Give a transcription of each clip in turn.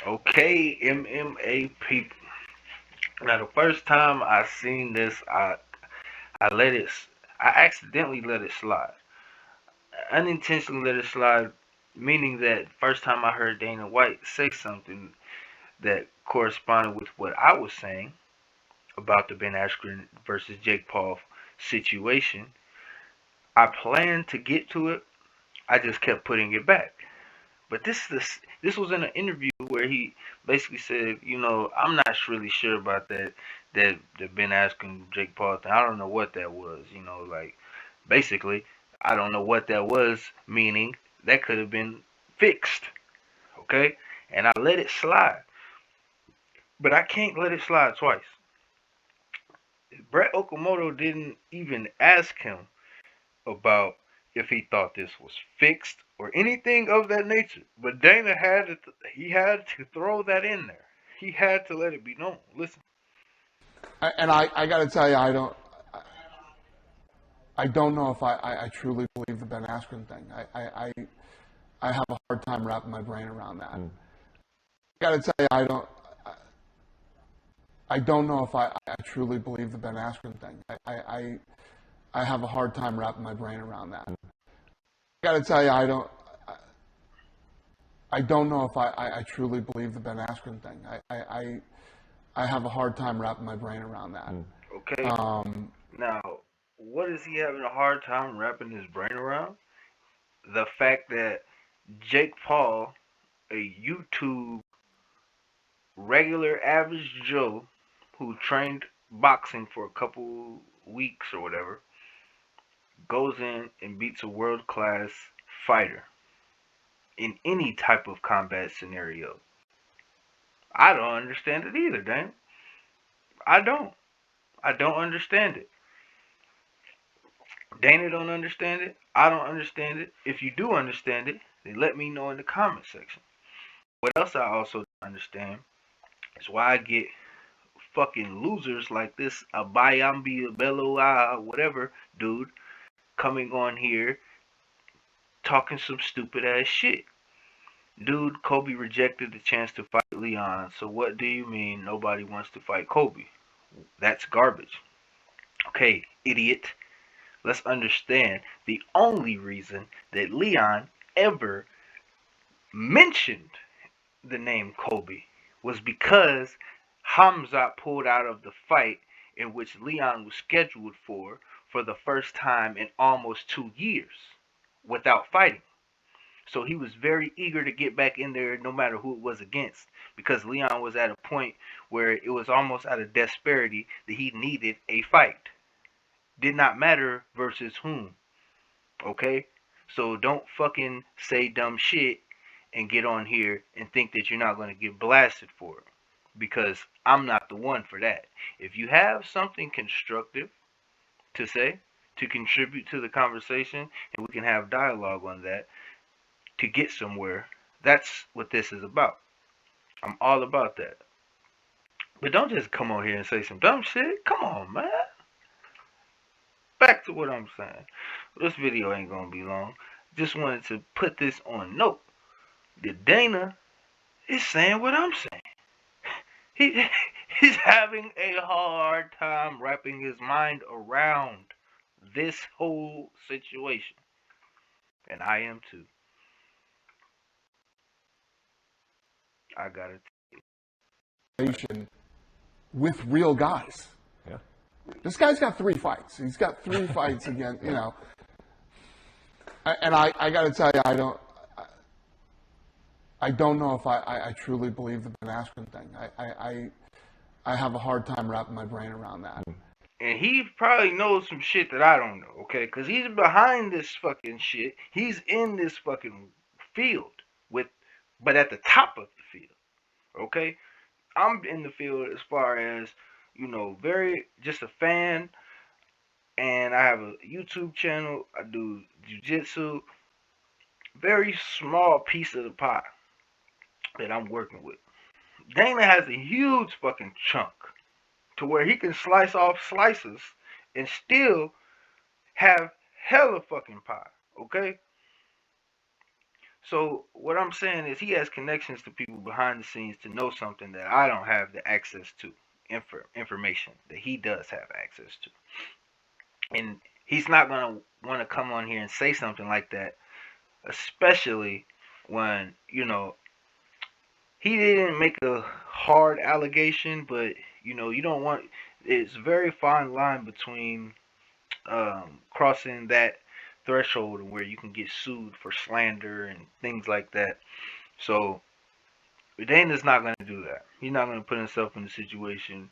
Okay, MMA people. Now, the first time I seen this, I let it, I accidentally let it slide. Unintentionally let it slide, meaning that first time I heard Dana White say something that corresponded with what I was saying about the Ben Askren versus Jake Paul situation, I planned to get to it. I just kept putting it back. But this was in an interview where he basically said, I'm not really sure about that Ben Askren Jake Paul thing. I don't know what that was. Like basically, I don't know what that was. Meaning that could have been fixed. Okay, and I let it slide, but I can't let it slide twice. Brett Okamoto didn't even ask him about if he thought this was fixed or anything of that nature. But Dana he had to throw that in there. He had to let it be known. Listen. And I got to tell you, I don't know if I truly believe the Ben Askren thing. I have a hard time wrapping my brain around that. I got to tell you, I don't know if I truly believe the Ben Askren thing. I have a hard time wrapping my brain around that. I got to tell you, I don't know if I truly believe the Ben Askren thing. I have a hard time wrapping my brain around that. Okay. Now, what is he having a hard time wrapping his brain around? The fact that Jake Paul, a YouTube regular average Joe who trained boxing for a couple weeks or whatever, goes in and beats a world class fighter in any type of combat scenario. I don't understand it either, Dan. I don't. I don't understand it. Dana don't understand it. I don't understand it. If you do understand it, then let me know in the comment section. What else I also don't understand is why I get fucking losers like this Abayambi Bello whatever dude coming on here talking some stupid ass shit. Dude, Kobe rejected the chance to fight Leon. So what do you mean nobody wants to fight Kobe? That's garbage. Okay, idiot. Let's understand the only reason that Leon ever mentioned the name Kobe was because Hamza pulled out of the fight in which Leon was scheduled for the first time in almost 2 years without fighting. So he was very eager to get back in there no matter who it was against because Leon was at a point where it was almost out of desperation that he needed a fight. Did not matter versus whom. Okay? So don't fucking say dumb shit and get on here and think that you're not going to get blasted for it. Because I'm not the one for that. If you have something constructive to say, to contribute to the conversation, and we can have dialogue on that to get somewhere, that's what this is about. I'm all about that. But don't just come on here and say some dumb shit. Come on, man. Back to what I'm saying. This video ain't gonna be long. Just wanted to put this on note. That Dana is saying what I'm saying. He he's having a hard time wrapping his mind around this whole situation. And I am too. I got it. With real guys. Yeah. This guy's got 3 fights. He's got 3 fights again, you know. And I got to tell you, I don't know if I truly believe the Ben Askren thing. I have a hard time wrapping my brain around that. And he probably knows some shit that I don't know, okay? Because he's behind this fucking shit. He's in this fucking field but at the top of the field, okay? I'm in the field as far as, very just a fan, and I have a YouTube channel. I do jujitsu. Very small piece of the pie that I'm working with. Dana has a huge fucking chunk to where he can slice off slices and still have hella fucking pie, okay? So what I'm saying is he has connections to people behind the scenes to know something that I don't have the access to, information that he does have access to, and he's not gonna want to come on here and say something like that, especially when he didn't make a hard allegation, but you don't want. It's a very fine line between crossing that threshold where you can get sued for slander and things like that. So Dana's not going to do that. He's not going to put himself in a situation,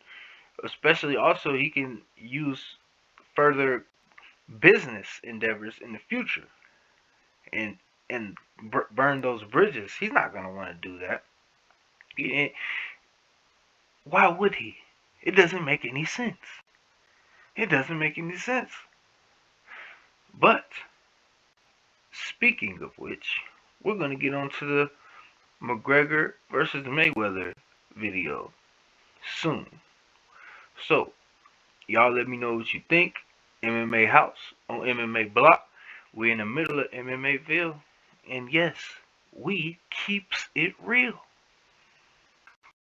especially also he can use further business endeavors in the future and burn those bridges. He's not going to want to do that. He, why would he? It doesn't make any sense. It doesn't make any sense. But speaking of which, we're going to get on to the McGregor versus Mayweather video soon. So, y'all let me know what you think. MMA House on MMA Block. We're in the middle of MMAville. And yes, we keeps it real.